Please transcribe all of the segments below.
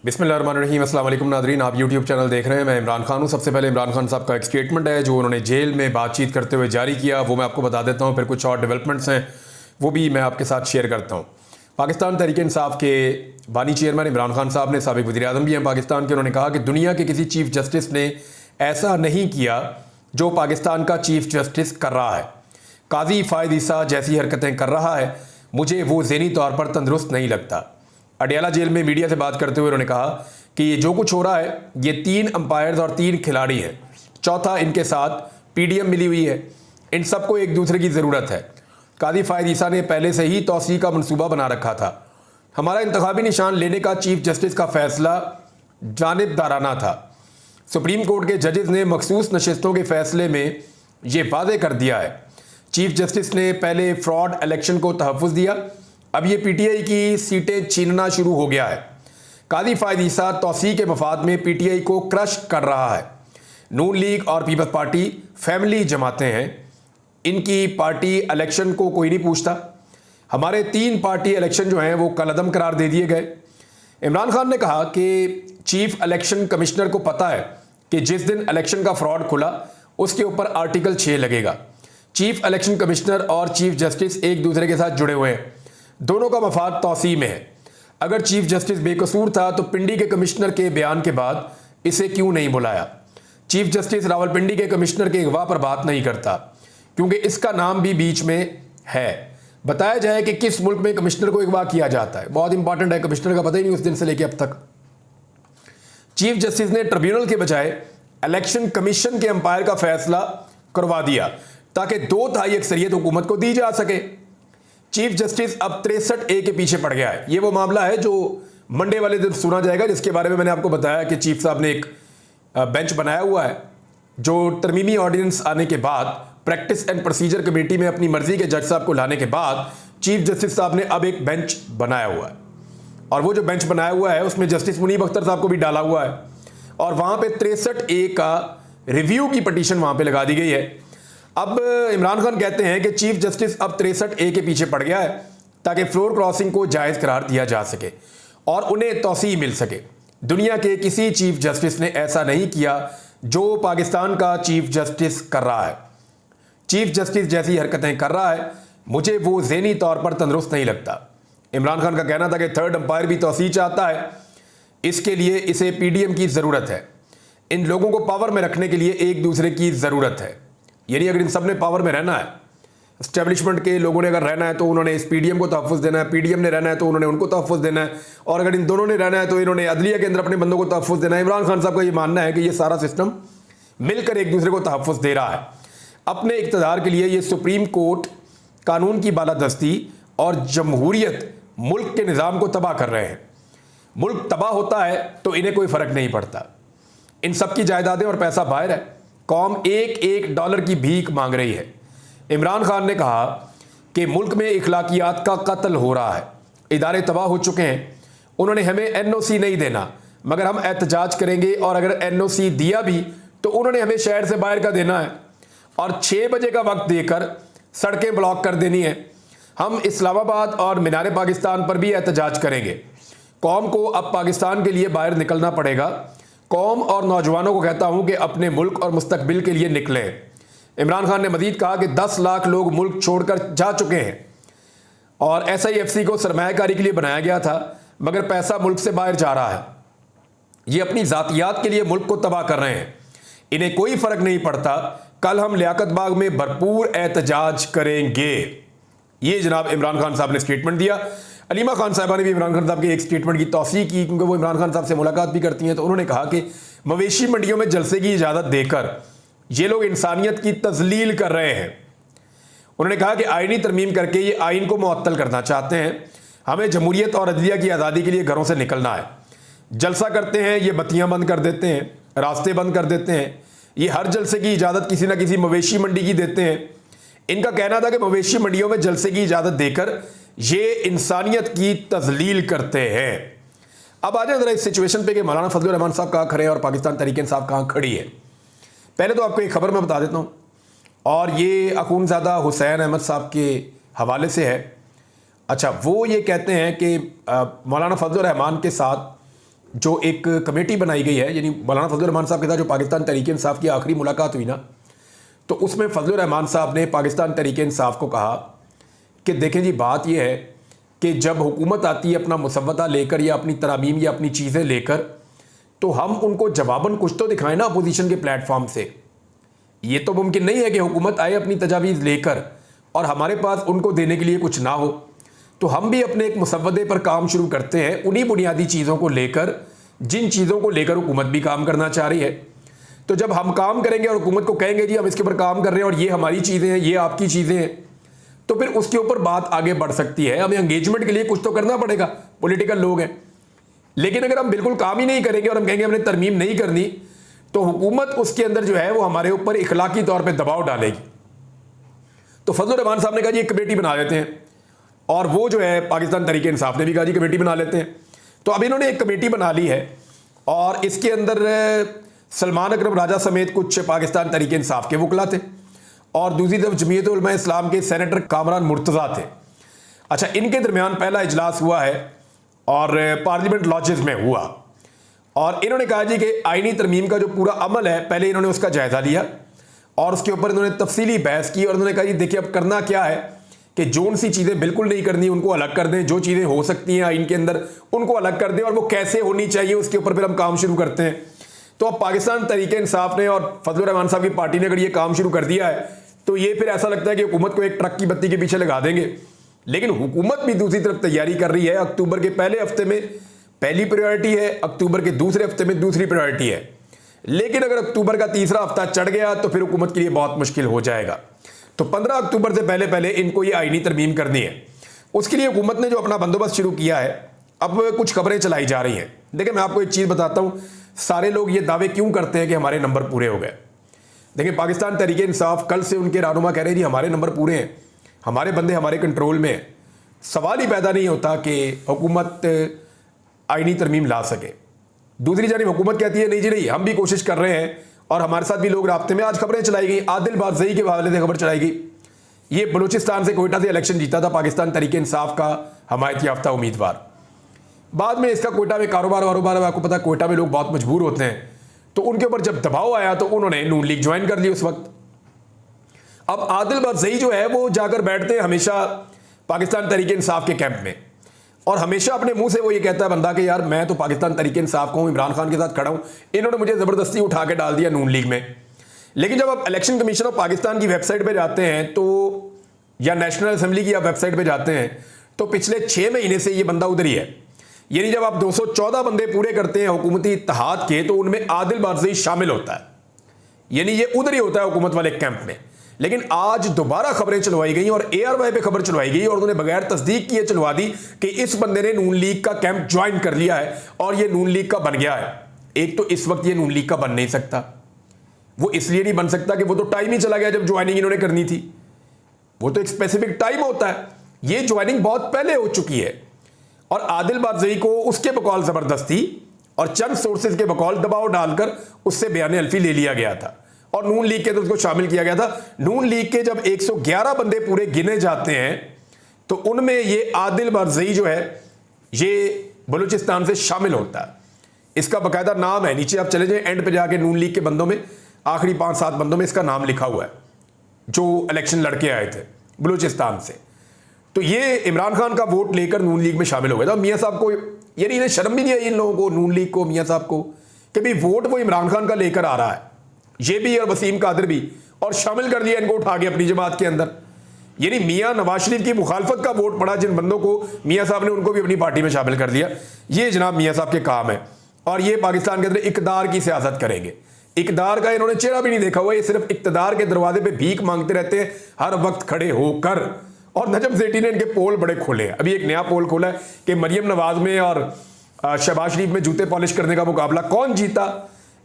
बिस्मिल्लाहिर्रहमानिर्रहीम। अस्सलाम वालेकुम नादरीन, आप यूट्यूब चैनल देख रहे हैं। मैं इमरान खान हूँ। सबसे पहले इमरान खान साहब का एक स्टेटमेंट है जो उन्होंने जेल में बातचीत करते हुए जारी किया, वो मैं आपको बता देता हूँ। फिर कुछ और डेवलपमेंट्स हैं वो भी मैं आपके साथ शेयर करता हूँ। पाकिस्तान तहरीक इंसाफ के बानी चेयरमैन इमरान खान साहब ने, साबिक वज़ीर आज़म भी हैं पाकिस्तान के, उन्होंने कहा कि दुनिया के किसी चीफ जस्टिस ने ऐसा नहीं किया जो पाकिस्तान का चीफ जस्टिस कर रहा है। काजी फ़ायद ईसा जैसी हरकतें कर रहा है, मुझे वो ज़हनी तौर पर तंदुरुस्त नहीं लगता। अडयाला जेल में मीडिया से बात करते हुए उन्होंने कहा कि ये जो कुछ हो रहा है ये 3 अंपायर्स और 3 खिलाड़ी हैं, चौथा इनके साथ पीडीएम मिली हुई है, इन सबको एक दूसरे की ज़रूरत है। काजी फ़ायद ईसा ने पहले से ही तौसीक़ का मनसूबा बना रखा था। हमारा इंतखाबी निशान लेने का चीफ जस्टिस का फैसला जानिबदाराना था। सुप्रीम कोर्ट के जजेस ने मखसूस नशिस्तों के फैसले में ये वादे कर दिया है। चीफ जस्टिस ने पहले फ्रॉड इलेक्शन को तहफ़्फ़ुज़ दिया, अब ये पीटीआई की सीटें छीनना शुरू हो गया है। काजी फ़ायद ईसा तौसीक़ के मफाद में पीटीआई को क्रश कर रहा है। नून लीग और पीपल्स पार्टी फैमिली जमातें हैं, इनकी पार्टी इलेक्शन को कोई नहीं पूछता। हमारे 3 पार्टी इलेक्शन जो हैं वो कलअदम करार दे दिए गए। इमरान खान ने कहा कि चीफ इलेक्शन कमिश्नर को पता है कि जिस दिन इलेक्शन का फ्रॉड खुला उसके ऊपर आर्टिकल 6 लगेगा। चीफ इलेक्शन कमिश्नर और चीफ जस्टिस एक दूसरे के साथ जुड़े हुए हैं, दोनों का मफाद तौसीक़ में है। अगर चीफ जस्टिस बेकसूर था तो पिंडी के कमिश्नर के बयान के बाद इसे क्यों नहीं बुलाया? चीफ जस्टिस रावलपिंडी के कमिश्नर के अगवा पर बात नहीं करता क्योंकि इसका नाम भी बीच में है। बताया जाए कि किस मुल्क में कमिश्नर को अगवा किया जाता है, बहुत इंपॉर्टेंट है, कमिश्नर का पता ही नहीं उस दिन से लेकर अब तक। चीफ जस्टिस ने ट्रिब्यूनल के बजाय इलेक्शन कमीशन के अंपायर का फैसला करवा दिया ताकि 2/3 अक्सरियत हुकूमत को दी जा सके। चीफ जस्टिस अब 63A के पीछे पड़ गया है। ये वो मामला है जो मंडे वाले दिन सुना जाएगा, जिसके बारे में मैंने आपको बताया कि चीफ साहब ने एक बेंच बनाया हुआ है जो तरमीमी ऑर्डिनेंस आने के बाद प्रैक्टिस एंड प्रोसीजर कमेटी में अपनी मर्जी के जज साहब को लाने के बाद चीफ जस्टिस साहब ने अब एक बेंच बनाया हुआ है, और वो जो बेंच बनाया हुआ है उसमें जस्टिस मुनीब अख्तर साहब को भी डाला हुआ है, और वहाँ पे 63A का रिव्यू की पटिशन वहाँ पे लगा दी गई है। अब इमरान खान कहते हैं कि चीफ जस्टिस अब 63A के पीछे पड़ गया है ताकि फ्लोर क्रॉसिंग को जायज़ करार दिया जा सके और उन्हें तौसीक़ मिल सके। दुनिया के किसी चीफ जस्टिस ने ऐसा नहीं किया जो पाकिस्तान का चीफ जस्टिस कर रहा है। चीफ जस्टिस जैसी हरकतें कर रहा है, मुझे वो ज़हनी तौर पर तंदुरुस्त नहीं लगता। इमरान खान का कहना था कि थर्ड अंपायर भी तौसीक़ चाहता है, इसके लिए इसे पीडीएम की ज़रूरत है। इन लोगों को पावर में रखने के लिए एक दूसरे की ज़रूरत है। यानी अगर इन सब ने पावर में रहना है, एस्टेब्लिशमेंट के लोगों ने अगर रहना है तो उन्होंने इस पीडीएम को तहफ़्फ़ुज़ देना है, पीडीएम ने रहना है तो उन्होंने उनको तहफ़्फ़ुज़ देना है, और अगर इन दोनों ने रहना है तो इन्होंने अदलिया के अंदर अपने बंदों को तहफ़्फ़ुज़ देना है। इमरान खान साहब का ये मानना है कि ये सारा सिस्टम मिलकर एक दूसरे को तहफ़्फ़ुज़ दे रहा है। अपने इक़्तिदार के लिए ये सुप्रीम कोर्ट, कानून की बालादस्ती और जमहूरियत मुल्क के निज़ाम को तबाह कर रहे हैं। मुल्क तबाह होता है तो इन्हें कोई फ़र्क नहीं पड़ता। इन सब की जायदादें और पैसा बाहर है, कौम $1 की भीख मांग रही है। इमरान खान ने कहा कि मुल्क में इखलाकियात का कत्ल हो रहा है, इदारे तबाह हो चुके हैं, उन्होंने हमें एनओसी नहीं देना मगर हम एहतजाज करेंगे, और अगर एनओसी दिया भी तो उन्होंने हमें शहर से बाहर का देना है और 6 बजे का वक्त देकर सड़कें ब्लॉक कर देनी है। हम इस्लामाबाद और मीनार पाकिस्तान पर भी एहतजाज करेंगे। कौम को अब पाकिस्तान के लिए बाहर निकलना पड़ेगा। कौम और नौजवानों को कहता हूं कि अपने मुल्क और मुस्तकबिल के लिए निकलें। इमरान खान ने मजीद कहा कि 10 लाख लोग मुल्क छोड़कर जा चुके हैं और SIFC को सरमायाकारी के लिए बनाया गया था मगर पैसा मुल्क से बाहर जा रहा है। ये अपनी ज़ातियात के लिए मुल्क को तबाह कर रहे हैं, इन्हें कोई फ़र्क नहीं पड़ता। कल हम लियाकत बाग में भरपूर एहतजाज करेंगे। ये जनाब इमरान खान साहब ने स्टेटमेंट दिया। अलीमा खान साहबा ने भी इमरान खान साहब के एक स्टेटमेंट की तौसीक़ की क्योंकि वो इमरान खान साहब से मुलाकात भी करती हैं, तो उन्होंने कहा कि मवेशी मंडियों में जलसे की इजाज़त देकर ये लोग इंसानियत की तज़लील कर रहे हैं। उन्होंने कहा कि आइनी तरमीम करके ये आइन को मुअत्तल करना चाहते हैं। हमें जमहूरियत और अदलिया की आज़ादी के लिए घरों से निकलना है। जलसा करते हैं, ये बत्तियाँ बंद कर देते हैं, रास्ते बंद कर देते हैं, ये हर जलसे की इजाज़त किसी ना किसी मवेशी मंडी की देते हैं। इनका कहना था कि मवेशी मंडियों में जलसे की इजाज़त देकर ये इंसानियत की तज़लील करते हैं। अब आ जाए ज़रा इस सिचुएशन पे कि मौलाना फजलुर रहमान साहब कहाँ खड़े हैं और पाकिस्तान तहरीक इंसाफ कहाँ खड़ी है। पहले तो आपको एक खबर मैं बता देता हूँ, और ये अखूनज़ादा हुसैन अहमद साहब के हवाले से है। अच्छा, वो ये कहते हैं कि मौलाना फजलुर रहमान के साथ जो एक कमेटी बनाई गई है, यानी मौलाना फजल रहमान साहब के साथ जो पाकिस्तान तहरीक इंसाफ की आखिरी मुलाकात हुई ना, तो उसमें फजल रहमान साहब ने पाकिस्तान तहरीक इंसाफ को कहा कि देखें जी, बात यह है कि जब हुकूमत आती है अपना मुसव्वदा लेकर या अपनी तरामीम या अपनी चीज़ें लेकर, तो हम उनको जवाबन कुछ तो दिखाएं ना अपोजिशन के प्लेटफॉर्म से। ये तो मुमकिन नहीं है कि हुकूमत आए अपनी तजावीज़ लेकर और हमारे पास उनको देने के लिए कुछ ना हो। तो हम भी अपने एक मुसव्वदे पर काम शुरू करते हैं, उन्हीं बुनियादी चीज़ों को लेकर जिन चीज़ों को लेकर हुकूमत भी काम करना चाह रही है। तो जब हम काम करेंगे और हुकूमत को कहेंगे जी हम इसके ऊपर काम कर रहे हैं और ये हमारी चीज़ें हैं, ये आपकी चीज़ें हैं, तो फिर उसके ऊपर बात आगे बढ़ सकती है। हमें एंगेजमेंट के लिए कुछ तो करना पड़ेगा, पॉलिटिकल लोग हैं। लेकिन अगर हम बिल्कुल काम ही नहीं करेंगे और हम कहेंगे हमने तरमीम नहीं करनी, तो हुकूमत उसके अंदर जो है वो हमारे ऊपर इखलाकी तौर पर दबाव डालेगी। तो फजल रहमान साहब ने कहा जी एक कमेटी बना लेते हैं, और वो जो है पाकिस्तान तहरीक इंसाफ ने भी कहा जी कमेटी बना लेते हैं। तो अब इन्होंने एक कमेटी बना ली है और इसके अंदर सलमान अकरम राजा समेत कुछ पाकिस्तान तहरीक इंसाफ के वकला थे और दूसरी तरफ जमीयत उलमा इस्लाम के सेनेटर कामरान मुर्तज़ा थे। अच्छा, इनके दरमियान पहला इजलास हुआ है और पार्लियामेंट लॉजेस में हुआ, और इन्होंने कहा जी कि आईनी तरमीम का जो पूरा अमल है पहले इन्होंने उसका जायज़ा लिया और उसके ऊपर इन्होंने तफसीली बहस की और उन्होंने कहा जी देखिए अब करना क्या है कि जोन सी चीज़ें बिल्कुल नहीं करनी उनको अलग कर दें, जो चीज़ें हो सकती हैं आइन के अंदर उनको अलग कर दें, और वो कैसे होनी चाहिए उसके ऊपर फिर हम काम शुरू करते हैं। तो अब पाकिस्तान तहरीक इंसाफ ने और फजल रहमान साहब की पार्टी ने अगर ये काम शुरू कर दिया है तो ये फिर ऐसा लगता है कि हुकूमत को एक ट्रक की बत्ती के पीछे लगा देंगे। लेकिन हुकूमत भी दूसरी तरफ तैयारी कर रही है। अक्टूबर के पहले हफ्ते में पहली प्रायोरिटी है, अक्टूबर के दूसरे हफ्ते में दूसरी प्रायोरिटी है। लेकिन अगर अक्टूबर का तीसरा हफ्ता चढ़ गया तो फिर हुकूमत के लिए बहुत मुश्किल हो जाएगा। तो 15 अक्टूबर से पहले पहले इनको ये आईनी तरमीम करनी है। उसके लिए हुकूमत ने जो अपना बंदोबस्त शुरू किया है, अब कुछ खबरें चलाई जा रही हैं। देखिए मैं आपको एक चीज़ बताता हूँ, सारे लोग ये दावे क्यों करते हैं कि हमारे नंबर पूरे हो गए। देखिए पाकिस्तान तहरीक इंसाफ कल से उनके रहनुमा कह रहे हैं जी हमारे नंबर पूरे हैं, हमारे बंदे हमारे कंट्रोल में हैं। सवाल ही पैदा नहीं होता कि हुकूमत आईनी तरमीम ला सके। दूसरी जानिब हुकूमत कहती है नहीं जी नहीं, हम भी कोशिश कर रहे हैं और हमारे साथ भी लोग राब्ते में। आज खबरें चलाई गई, आदिल बारज़ई के हवाले से खबर चलाई गई, ये बलूचिस्तान से कोयटा से इलेक्शन जीता था पाकिस्तान तहरीक इंसाफ का हमायत याफ्ता उम्मीदवार। बाद में इसका कोयटा में कारोबार आपको पता है कोयटा में लोग बहुत मजबूर होते हैं, तो उनके ऊपर जब दबाव आया तो उन्होंने नून लीग ज्वाइन कर ली उस वक्त। अब आदिल बारज़ई जो है वो जाकर बैठते हैं हमेशा पाकिस्तान तहरीक इंसाफ के कैंप में, और हमेशा अपने मुंह से वो ये कहता है बंदा कि यार मैं तो पाकिस्तान तहरीक इंसाफ को हूँ, इमरान खान के साथ खड़ा हूँ, इन्होंने मुझे ज़बरदस्ती उठा के डाल दिया नून लीग में। लेकिन जब आप इलेक्शन कमीशन ऑफ पाकिस्तान की वेबसाइट पे जाते हैं तो, या नेशनल असेंबली की आप वेबसाइट पे जाते हैं, तो पिछले 6 महीने से ये बंदा उधर ही है। यानी जब आप 214 बंदे पूरे करते हैं हुकूमती इत्तेहाद के, तो उनमें आदिल बारज़ई शामिल होता है, यानी ये उधर ही होता है हुकूमत वाले कैंप में। लेकिन आज दोबारा खबरें चलवाई गई और ARY पे खबर चलवाई गई और उन्होंने बगैर तस्दीक किए चलवा दी कि इस बंदे ने नून लीग का कैंप ज्वाइन कर लिया है और ये नून लीग का बन गया है। एक तो इस वक्त ये नून लीग का बन नहीं सकता, वो इसलिए नहीं बन सकता कि वो तो टाइम ही चला गया जब ज्वाइनिंग इन्होंने करनी थी, वो तो एक स्पेसिफिक टाइम होता है। ये ज्वाइनिंग बहुत पहले हो चुकी है और आदिल बारज़ई को उसके बकौल ज़बरदस्ती और चंद सोर्सेज के बकौल दबाव डालकर उससे बयान अल्फी ले लिया गया था और नून लीग के तो उसको शामिल किया गया था। नून लीग के जब 111 बंदे पूरे गिने जाते हैं तो उनमें ये आदिल बारज़ई जो है ये बलूचिस्तान से शामिल होता है। इसका बाकायदा नाम है, नीचे आप चले जाएं एंड पे जाके नून लीग के बंदों में आखिरी 5-7 बंदों में इसका नाम लिखा हुआ है जो इलेक्शन लड़के आए थे बलूचिस्तान से। तो ये इमरान खान का वोट लेकर नून लीग में शामिल हो गया था। मियाँ साहब को यानी इन्हें शर्म भी नहीं आई इन लोगों को, नून लीग को, मियाँ साहब को, कि भाई वोट वो इमरान खान का लेकर आ रहा है, ये भी और वसीम कादिर भी, और शामिल कर दिया इनको उठा के अपनी जमात के अंदर। यानी मियाँ नवाज शरीफ की मुखालफत का वोट पड़ा जिन बंदों को, मियाँ साहब ने उनको भी अपनी पार्टी में शामिल कर दिया। ये जनाब मियाँ साहब के काम है और ये पाकिस्तान के अंदर इक़्तिदार की सियासत करेंगे। इक़्तिदार का इन्होंने चेहरा भी नहीं देखा हुआ, ये सिर्फ इक़्तिदार के दरवाजे पे भीख मांगते रहते हैं हर वक्त खड़े होकर। और नजम सेठी ने इनके पोल बड़े खोले हैं। अभी एक नया पोल खोला है कि मरियम नवाज में और शहबाज शरीफ में जूते पॉलिश करने का मुकाबला कौन जीता।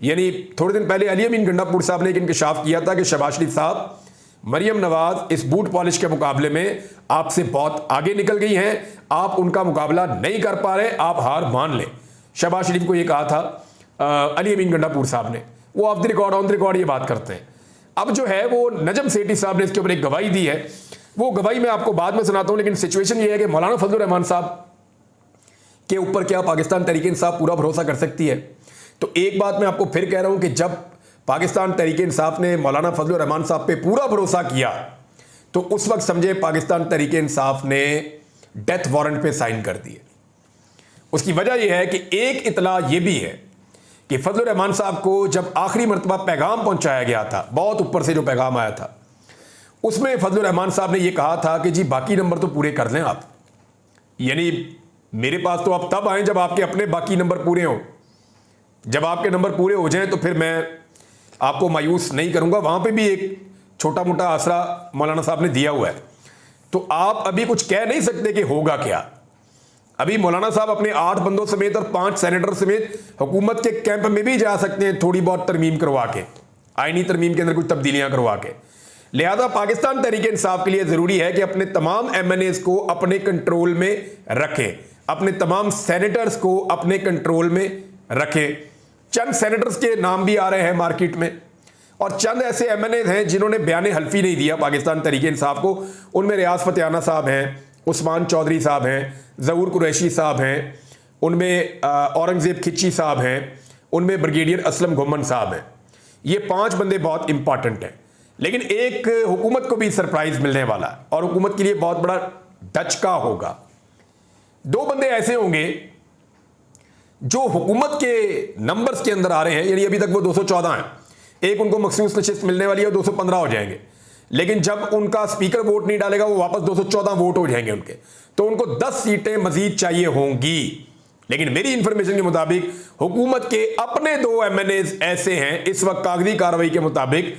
यानी थोड़े दिन पहले अली अमीन गंडापुर साहब ने एक इंकशाफ किया था कि शहबाज शरीफ साहब, मरियम नवाज इस बूट पॉलिश के मुकाबले में आपसे बहुत आगे निकल गई हैं, आप उनका मुकाबला नहीं कर पा रहे, आप हार मान लें। शहबाज शरीफ को ये कहा था अली अमीन गंडापुर साहब ने, वो of the record on the record ये बात करते हैं। अब जो है वो नजम सेठी साहब ने इसके ऊपर एक गवाही दी है, वो गवाही मैं आपको बाद में सुनाता हूं। लेकिन सिचुएशन ये है कि मौलाना फजल रहमान साहब के ऊपर क्या पाकिस्तान तहरीक इंसाफ पूरा भरोसा कर सकती है? तो एक बात मैं आपको फिर कह रहा हूं कि जब पाकिस्तान तहरीक इंसाफ ने मौलाना फजलुर रहमान साहब पे पूरा भरोसा किया तो उस वक्त समझे पाकिस्तान तहरीक इंसाफ ने डेथ वारंट पे साइन कर दिए। उसकी वजह यह है कि एक इतला यह भी है कि फजलुर रहमान साहब को जब आखिरी मरतबा पैगाम पहुंचाया गया था, बहुत ऊपर से जो पैगाम आया था, उसमें फजलुर रहमान साहब ने यह कहा था कि जी बाकी नंबर तो पूरे कर लें आप, यानी मेरे पास तो आप तब आए जब आपके अपने बाकी नंबर पूरे हों, जब आपके नंबर पूरे हो जाएं तो फिर मैं आपको मायूस नहीं करूंगा। वहां पे भी एक छोटा मोटा आसरा मौलाना साहब ने दिया हुआ है। तो आप अभी कुछ कह नहीं सकते कि होगा क्या। अभी मौलाना साहब अपने 8 बंदों समेत और 5 सेनेटर समेत हुकूमत के कैंप में भी जा सकते हैं, थोड़ी बहुत तरमीम करवा के, आईनी तरमीम के अंदर कुछ तब्दीलियां करवा के। लिहाजा पाकिस्तान तहरीक इंसाफ के लिए जरूरी है कि अपने तमाम MNAs को अपने कंट्रोल में रखें, अपने तमाम सेनेटर्स को अपने कंट्रोल में रखें। चंद सेनेटर्स के नाम भी आ रहे हैं मार्केट में और चंद ऐसे MNAs हैं जिन्होंने बयान हल्फी नहीं दिया पाकिस्तान तहरीक इंसाफ को। उनमें रियाज फतेहाना साहब हैं, उस्मान चौधरी साहब हैं, ज़हूर कुरैशी साहब हैं, उनमें औरंगज़ेब खिच्ची साहब हैं, उनमें ब्रिगेडियर असलम घुम्मन साहब हैं। ये 5 बंदे बहुत इंपॉर्टेंट हैं। लेकिन एक हुकूमत को भी सरप्राइज मिलने वाला है और हुकूमत के लिए बहुत बड़ा धचका होगा। 2 बंदे ऐसे होंगे जो हुकूमत के नंबर्स के अंदर आ रहे हैं, यानी अभी तक वो 214 हैं, एक उनको मखसूस नशिस्त मिलने वाली है, 215 हो जाएंगे। लेकिन जब उनका स्पीकर वोट नहीं डालेगा वो वापस 214 वोट हो जाएंगे उनके, तो उनको 10 सीटें मजीद चाहिए होंगी। लेकिन मेरी इंफॉर्मेशन के मुताबिक हुकूमत के अपने 2 MNAs ऐसे हैं इस वक्त कागजी कार्रवाई के मुताबिक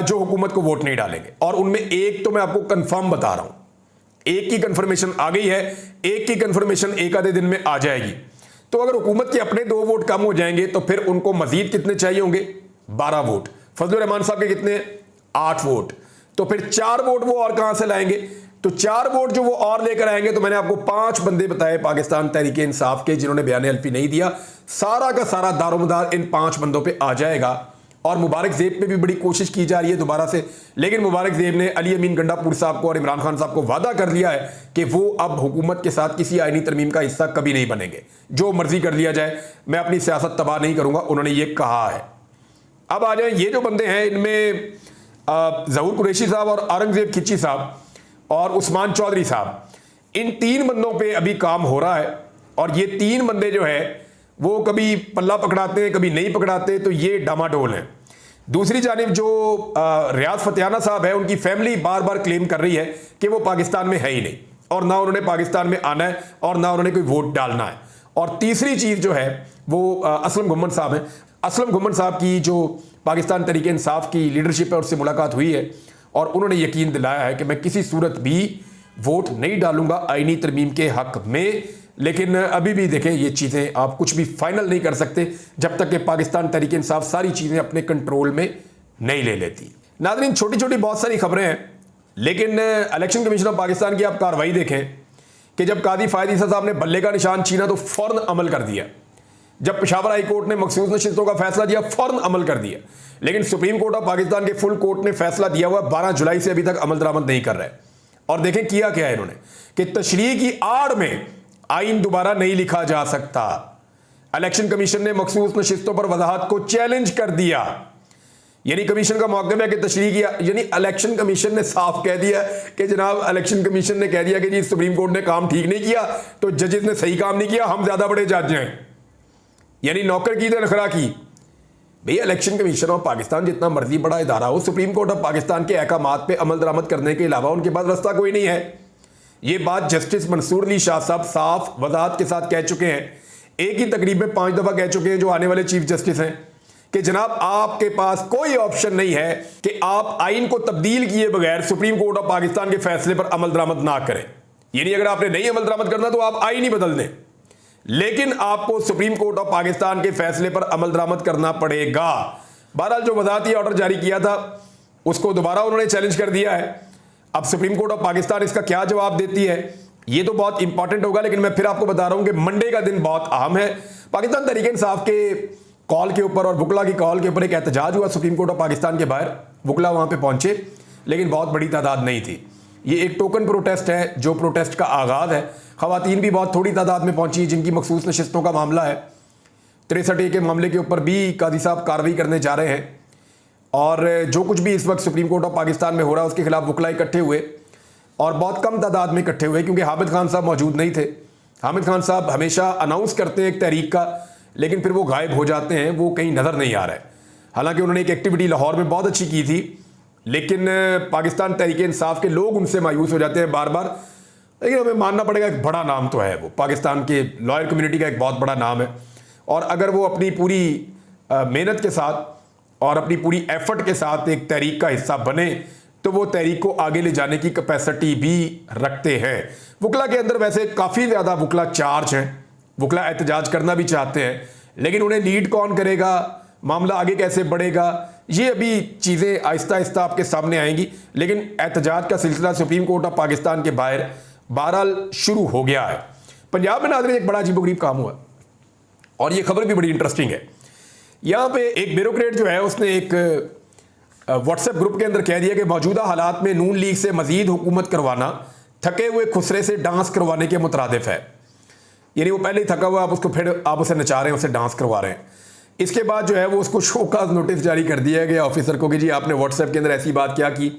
जो हुकूमत को वोट नहीं डालेंगे, और उनमें एक तो मैं आपको कंफर्म बता रहा हूं, एक की कंफर्मेशन आ गई है, एक की कंफर्मेशन एक आधे दिन में आ जाएगी। तो अगर हुकूमत के अपने 2 वोट कम हो जाएंगे तो फिर उनको मजीद कितने चाहिए होंगे? 12 वोट। फजलुर रहमान साहब के कितने? 8 वोट। तो फिर 4 वोट वो और कहां से लाएंगे? तो 4 वोट जो वो और लेकर आएंगे, तो मैंने आपको 5 बंदे बताए पाकिस्तान तहरीक इंसाफ के जिन्होंने बयान हल्फी नहीं दिया, सारा का सारा दारोमदार इन 5 बंदों पे आ जाएगा। और मुबारक ज़ेब पे भी बड़ी कोशिश की जा रही है दोबारा से, लेकिन मुबारक ज़ेब ने अली अमीन गंडापुर साहब को और इमरान खान साहब को वादा कर लिया है कि वो अब हुकूमत के साथ किसी आईनी तरमीम का हिस्सा कभी नहीं बनेंगे, जो मर्जी कर लिया जाए, मैं अपनी सियासत तबाह नहीं करूंगा, उन्होंने ये कहा है। अब आ जाए ये जो बंदे हैं, इनमें ज़हूर कुरैशी साहब और औरंगज़ेब खिच्ची साहब और उस्मान चौधरी साहब, इन 3 बंदों पे अभी काम हो रहा है। और ये 3 बंदे जो है वो कभी पल्ला पकड़ाते हैं, कभी नहीं पकड़ाते, तो ये डामाडोल हैं। दूसरी जानिब जो रियाज फतेहाना साहब है, उनकी फैमिली बार बार क्लेम कर रही है कि वो पाकिस्तान में है ही नहीं, और ना उन्होंने पाकिस्तान में आना है और ना उन्होंने कोई वोट डालना है। और तीसरी चीज़ जो है वो असलम घुम्मन साहब हैं। असलम घुम्मन साहब की जो पाकिस्तान तहरीक इंसाफ की लीडरशिप है उससे मुलाकात हुई है और उन्होंने यकीन दिलाया है कि मैं किसी सूरत भी वोट नहीं डालूंगा आईनी तरमीम के हक में। लेकिन अभी भी देखें, ये चीज़ें आप कुछ भी फाइनल नहीं कर सकते जब तक कि पाकिस्तान तहरीक इंसाफ सारी चीज़ें अपने कंट्रोल में नहीं ले लेती। नाज़रीन, छोटी छोटी बहुत सारी खबरें हैं, लेकिन इलेक्शन कमीशन ऑफ पाकिस्तान की आप कार्रवाई देखें कि जब कादी फायद ईसा साहब ने बल्ले का निशान छीना तो फ़ौरन अमल कर दिया। जब पेशावर हाई कोर्ट ने मखसूस नशिस्तों का फैसला दिया, फ़ौरन अमल कर दिया। लेकिन सुप्रीम कोर्ट ऑफ पाकिस्तान के फुल कोर्ट ने फैसला दिया हुआ 12 जुलाई से अभी तक अमल दरामद नहीं कर रहे। और देखें किया क्या है इन्होंने कि तशरीह की आड़ में आइन दोबारा नहीं लिखा जा सकता। इलेक्शन कमीशन ने मखसूस नशिस्तों पर वजाहत को चैलेंज कर दिया। यानी कमीशन का मौक़िफ़ है कि तशरीह किया, यानी इलेक्शन कमीशन ने साफ कह दिया कि जनाब, इलेक्शन कमीशन ने कह दिया कि जी सुप्रीम कोर्ट ने काम ठीक नहीं किया, तो जजेस ने सही काम नहीं किया, हम ज़्यादा बड़े जज हैं। यानी नौकर की तो नखरा की। भैया, इलेक्शन कमीशन ऑफ पाकिस्तान जितना मर्जी बड़ा इदारा हो, सुप्रीम कोर्ट ऑफ पाकिस्तान के अहकामात पे अमल दरामद करने के अलावा उनके पास रास्ता कोई नहीं है। ये बात जस्टिस मंसूर अली शाह साहब साफ वजाहत के साथ कह चुके हैं। एक ही तकरीब में 5 दफ़ा कह चुके हैं जो आने वाले चीफ जस्टिस हैं कि जनाब, आपके पास कोई ऑप्शन नहीं है कि आप आइन को तब्दील किए बगैर सुप्रीम कोर्ट ऑफ पाकिस्तान के फैसले पर अमल दरामद ना करें। यानी अगर आपने नहीं अमल दरामद करना तो आप आइन ही बदल दें, लेकिन आपको सुप्रीम कोर्ट ऑफ पाकिस्तान के फैसले पर अमल दरामद करना पड़ेगा। बहरहाल जो वजाहती ऑर्डर जारी किया था उसको दोबारा उन्होंने चैलेंज कर दिया है। अब सुप्रीम कोर्ट ऑफ पाकिस्तान इसका क्या जवाब देती है, ये तो बहुत इंपॉर्टेंट होगा। लेकिन मैं फिर आपको बता रहा हूं कि मंडे का दिन बहुत अहम है। पाकिस्तान तहरीक इंसाफ के कॉल के ऊपर और वुकला की कॉल के ऊपर एक एहतजाज हुआ सुप्रीम कोर्ट ऑफ पाकिस्तान के बाहर। वुकला वहां पे पहुंचे, लेकिन बहुत बड़ी तादाद नहीं थी। ये एक टोकन प्रोटेस्ट है, जो प्रोटेस्ट का आगाज है। ख़वातीन भी बहुत थोड़ी तादाद में पहुंची जिनकी मखसूस नशिस्तों का मामला है। 63A के मामले के ऊपर भी काजी साहब कार्रवाई करने जा रहे हैं और जो कुछ भी इस वक्त सुप्रीम कोर्ट ऑफ पाकिस्तान में हो रहा है उसके खिलाफ वकला इकट्ठे हुए और बहुत कम तादाद में इकट्ठे हुए क्योंकि हामिद खान साहब मौजूद नहीं थे। हामिद खान साहब हमेशा अनाउंस करते हैं एक तहरीक का, लेकिन फिर वो गायब हो जाते हैं, वो कहीं नज़र नहीं आ रहा है। हालांकि उन्होंने एक एक्टिविटी लाहौर में बहुत अच्छी की थी, लेकिन पाकिस्तान तहरीक इंसाफ के लोग उनसे मायूस हो जाते हैं बार बार। लेकिन हमें मानना पड़ेगा एक बड़ा नाम तो है, वो पाकिस्तान के लॉयर कम्युनिटी का एक बहुत बड़ा नाम है और अगर वो अपनी पूरी मेहनत के साथ और अपनी पूरी एफर्ट के साथ एक तहरीक का हिस्सा बने तो वो तहरीक को आगे ले जाने की कैपेसिटी भी रखते हैं। वकला के अंदर वैसे काफ़ी ज़्यादा वकला चार्ज हैं, वकला एहतजाज करना भी चाहते हैं, लेकिन उन्हें लीड कौन करेगा, मामला आगे कैसे बढ़ेगा, ये अभी चीज़ें आहिस्ता आहिस्ता आपके सामने आएंगी। लेकिन एहतजाज का सिलसिला सुप्रीम कोर्ट ऑफ पाकिस्तान के बाहर बहरहाल शुरू हो गया है। पंजाब में नाज़रीन एक बड़ा अजीबोगरीब काम हुआ और ये खबर भी बड़ी इंटरेस्टिंग है। यहाँ पे एक ब्यूरोक्रेट जो है उसने एक व्हाट्सएप ग्रुप के अंदर कह दिया कि मौजूदा हालात में नून लीग से मजीद हुकूमत करवाना थके हुए खुसरे से डांस करवाने के मुतरादिफ है। यानी वो पहले ही थका हुआ, आप उसे नचा रहे हैं, उसे डांस करवा रहे हैं। इसके बाद जो है वो उसको शोकाज नोटिस जारी कर दिया गया ऑफिसर को कि जी आपने व्हाट्सएप के अंदर ऐसी बात क्या की।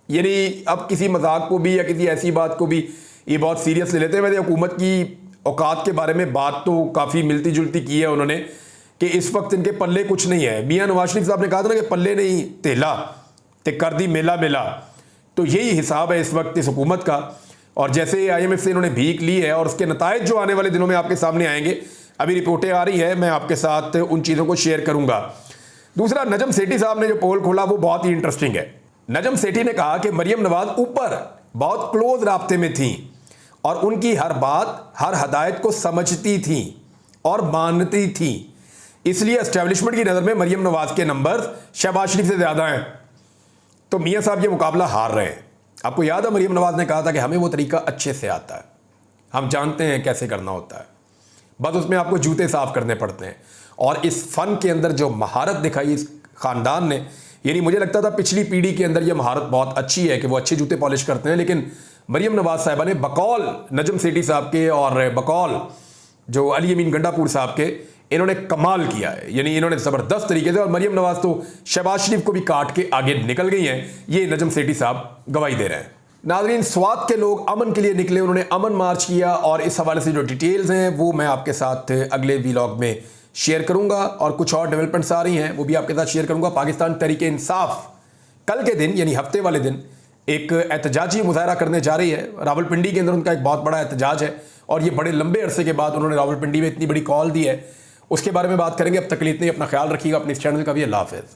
यानी अब किसी मजाक को भी या किसी ऐसी बात को भी ये बहुत सीरियस ले लेते हैं। वैसे हुकूमत की औकात के बारे में बात तो काफ़ी मिलती जुलती की है उन्होंने कि इस वक्त इनके पल्ले कुछ नहीं है। मियां नवाज शरीफ साहब ने कहा था ना कि पल्ले नहीं तेला ते कर दी मेला मेला, तो यही हिसाब है इस वक्त इस हुकूमत का। और जैसे IMF से इन्होंने भीख ली है और उसके नतायज जो आने वाले दिनों में आपके सामने आएंगे, अभी रिपोर्टें आ रही है, मैं आपके साथ उन चीज़ों को शेयर करूंगा। दूसरा, नजम सेठी साहब ने जो पोल खोला वो बहुत ही इंटरेस्टिंग है। नजम सेठी ने कहा कि मरियम नवाज ऊपर बहुत क्लोज राब्ते में थी और उनकी हर बात हर हदायत को समझती थी और मानती थी, इसलिए एस्टेब्लिशमेंट की नज़र में मरियम नवाज के नंबर शहबाज शरीफ से ज़्यादा हैं। तो मियाँ साहब ये मुकाबला हार रहे हैं। आपको याद है मरियम नवाज ने कहा था कि हमें वो तरीका अच्छे से आता है, हम जानते हैं कैसे करना होता है, बस उसमें आपको जूते साफ करने पड़ते हैं। और इस फ़न के अंदर जो महारत दिखाई इस ख़ानदान ने, यानी मुझे लगता था पिछली पीढ़ी के अंदर ये महारत बहुत अच्छी है कि वो अच्छे जूते पॉलिश करते हैं, लेकिन मरियम नवाज साहिबा ने बकौल नजम सेठी साहब के और बकौल जो अली अमीन गंडापुर साहब के, इन्होंने कमाल किया है। यानी इन्होंने ज़बरदस्त तरीके से, और मरियम नवाज तो शहबाज शरीफ को भी काट के आगे निकल गई हैं, ये नजम सेठी साहब गवाही दे रहे हैं। नाज़रीन, स्वात के लोग अमन के लिए निकले, उन्होंने अमन मार्च किया और इस हवाले से जो डिटेल्स हैं वो मैं आपके साथ अगले व्लॉग में शेयर करूंगा और कुछ और डेवलपमेंट्स आ रही हैं वो भी आपके साथ शेयर करूंगा। पाकिस्तान तहरीक इंसाफ कल के दिन यानी हफ्ते वाले दिन एक एहतजाजी मुजाहरा करने जा रही है। रावलपिंडी के अंदर उनका एक बहुत बड़ा एहतजाज है और ये बड़े लंबे अरसे के बाद उन्होंने रावलपिंडी में इतनी बड़ी कॉल दी है, उसके बारे में बात करेंगे। अब तक के लिए इतना ही, अपना ख्याल रखिएगा, अपने इस चैनल का भी। अल्लाह हाफ़िज़।